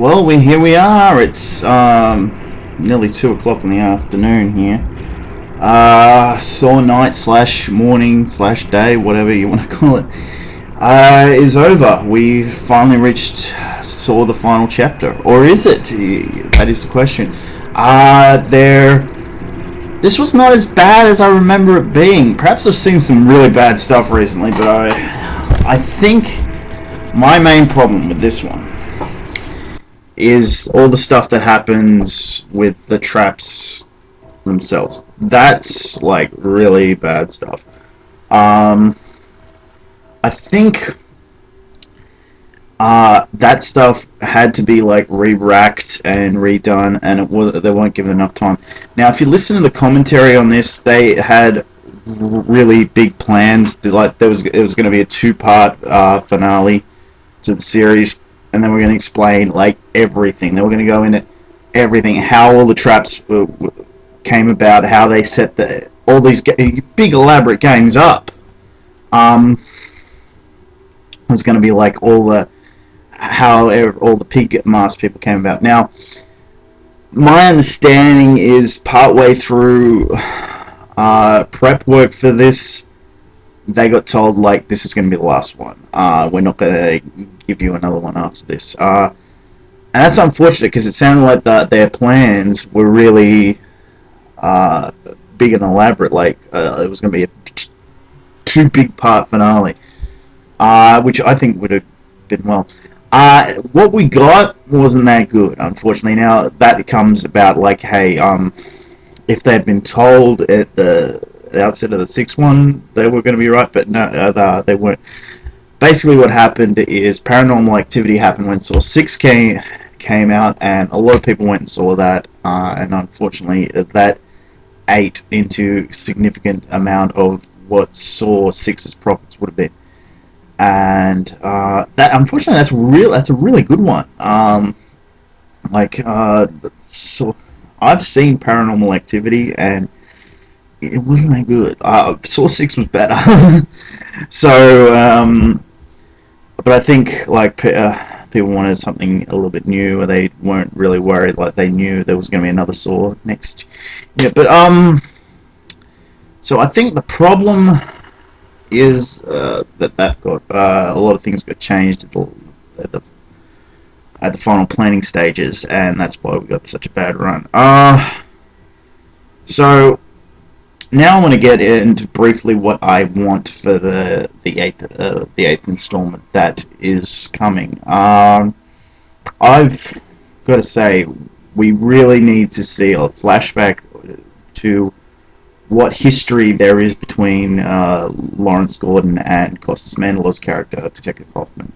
Well, here we are. It's nearly 2 o'clock in the afternoon here. Saw night slash morning slash day, whatever you want to call it, is over. We finally saw the final chapter, or is it? That is the question. This was not as bad as I remember it being. Perhaps I've seen some really bad stuff recently, but I think my main problem with this one is all the stuff that happens with the traps themselves. That's like really bad stuff. I think that stuff had to be like re-racked and redone, and they weren't given enough time. Now, if you listen to the commentary on this, they had really big plans. Like it was going to be a two-part finale to the series, and then we're going to explain like everything. Then we're going to go into everything, how all the traps came about, how they set all these big elaborate games up. It was going to be like how all the pig mask people came about. Now, my understanding is partway through prep work for this, they got told like this is going to be the last one. We're not going to give you another one after this. And that's unfortunate because it sounded like their plans were really big and elaborate. Like it was going to be a two big part finale, which I think would have been well. What we got wasn't that good, unfortunately. Now that comes about like, hey, if they'd been told at the outset of the sixth one they were going to be right, but no, they weren't. Basically, what happened is Paranormal Activity happened when Saw 6 came out, and a lot of people went and saw that, and unfortunately, that ate into significant amount of what Saw 6's profits would have been. And that, unfortunately, that's a really good one. So I've seen Paranormal Activity, and it wasn't that good. Saw 6 was better. So, but I think like people wanted something a little bit new, or they weren't really worried. Like they knew there was going to be another Saw next. Yeah, but so I think the problem is that got a lot of things got changed at the final planning stages, and that's why we got such a bad run. So now I want to get into briefly what I want for the eighth installment that is coming. I've got to say, we really need to see a flashback to what history there is between Lawrence Gordon and Costas Mandylor's character, Detective Hoffman.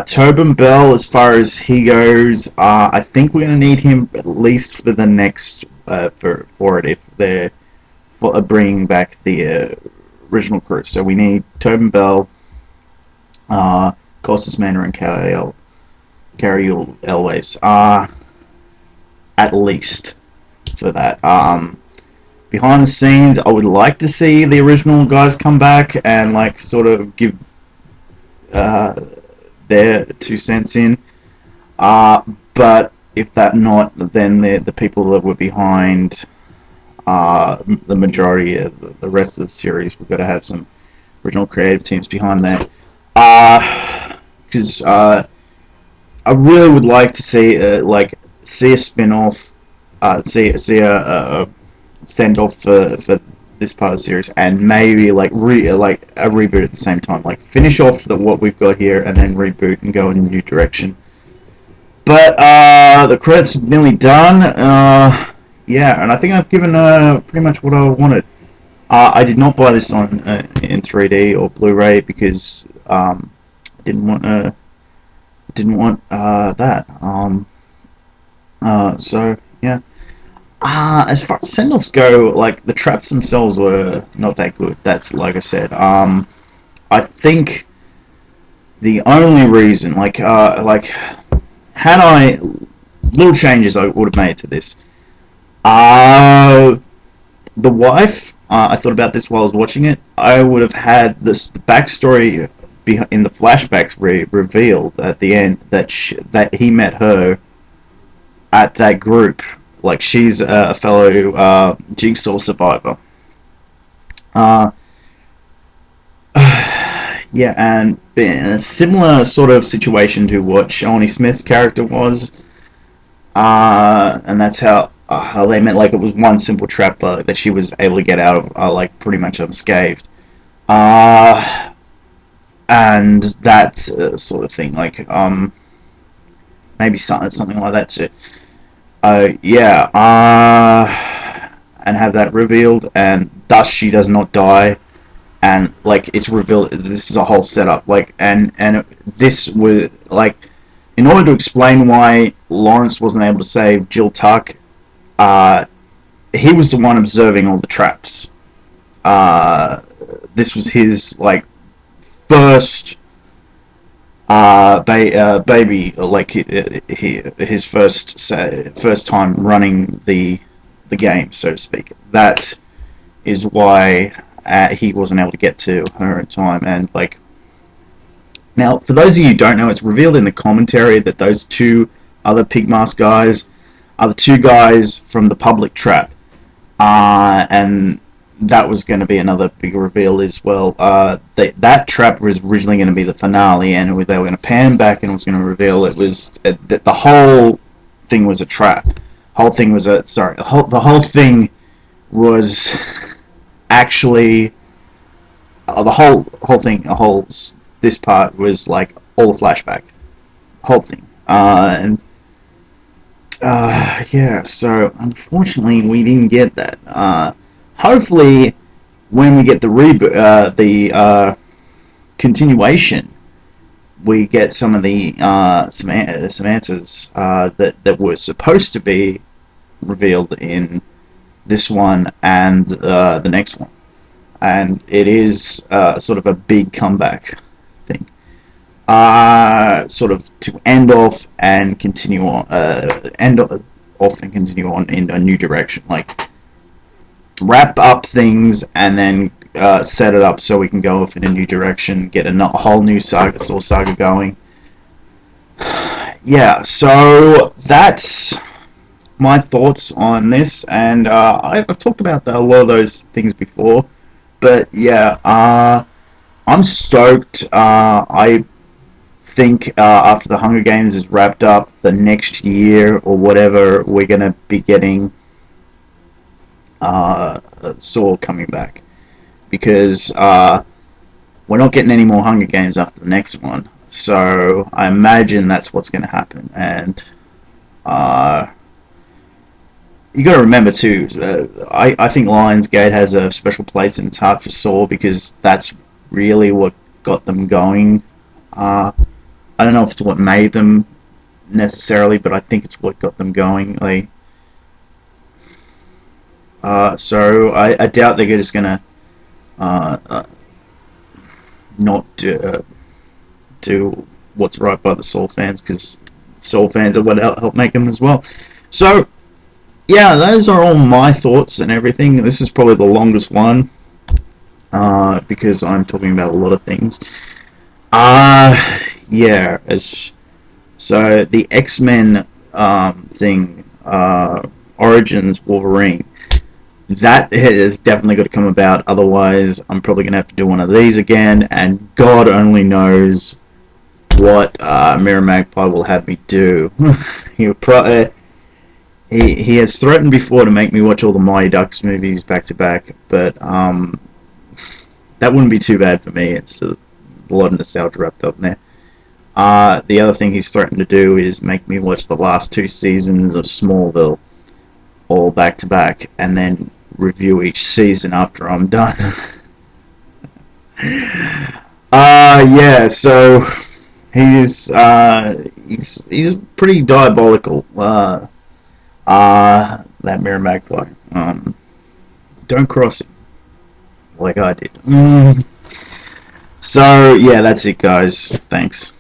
Tobin Bell, as far as he goes, I think we're going to need him at least for the next for it if they're bringing back the original crew. So we need Tobin Bell, Costas Mandylor, and Cary Elwes, at least for that. Behind the scenes, I would like to see the original guys come back and like sort of give their 2 cents in. But if that not, then the people that were behind the majority of the rest of the series, we've got to have some original creative teams behind that. Because I really would like to see a spin-off, see a send off for this part of the series, and maybe like a reboot at the same time, like finish off what we've got here and then reboot and go in a new direction. But the credits are nearly done. Yeah, and I think I've given pretty much what I wanted. I did not buy this on in 3D or Blu-ray because I didn't want that. So yeah. As far as send-offs go, like the traps themselves were not that good. That's like I said. I think the only reason, had I little changes I would have made to this. The wife. I thought about this while I was watching it. I would have had the backstory in the flashbacks revealed at the end that that he met her at that group. Like, she's a fellow Jigsaw survivor. Uh, yeah, and in a similar sort of situation to what Shawnee Smith's character was, and that's how they met. Like, it was one simple trap that she was able to get out of, like, pretty much unscathed. And that sort of thing, like, maybe something like that too. Yeah, and have that revealed, and thus she does not die, and like it's revealed. This is a whole setup, like, this was like, in order to explain why Lawrence wasn't able to save Jill Tuck, he was the one observing all the traps. This was his like first baby, like his first time running the game, so to speak. That is why he wasn't able to get to her in time. And like, now, for those of you who don't know, it's revealed in the commentary that those two other pig mask guys are the two guys from the public trap, and that was going to be another big reveal as well. That trap was originally going to be the finale, and they were going to pan back, and it was going to reveal it was that the whole thing was a trap. The whole thing was actually this part was like all the flashback, whole thing, yeah. So unfortunately, we didn't get that. Hopefully, when we get the continuation, we get some of the some answers that were supposed to be revealed in this one and the next one, and it is sort of a big comeback thing, sort of to end off and continue on, continue on in a new direction, like wrap up things and then set it up so we can go off in a new direction, get a whole new saga going. Yeah, so that's my thoughts on this, and I've talked about a lot of those things before, but yeah, I'm stoked. I think after the Hunger Games is wrapped up, the next year or whatever, we're going to be getting Saw coming back, because we're not getting any more Hunger Games after the next one, so I imagine that's what's going to happen. And you got to remember too, I think Lionsgate has a special place in its heart for Saw, because that's really what got them going. I don't know if it's what made them necessarily, but I think it's what got them going. Like, so I doubt they're just gonna not do what's right by the Saw fans, because Saw fans are what help make them as well. So yeah, those are all my thoughts and everything. This is probably the longest one, because I'm talking about a lot of things. Yeah, so the X-Men thing, Origins Wolverine, that has definitely got to come about. Otherwise, I'm probably going to have to do one of these again, and God only knows what Mirror Magpie will have me do. He has threatened before to make me watch all the Mighty Ducks movies back to back, but that wouldn't be too bad for me. It's a lot of nostalgia wrapped up in there. The other thing he's threatened to do is make me watch the last 2 seasons of Smallville all back to back, and then review each season after I'm done. Yeah, so he's pretty diabolical. That Mirror Magpie. Don't cross it like I did. So yeah, that's it, guys. Thanks.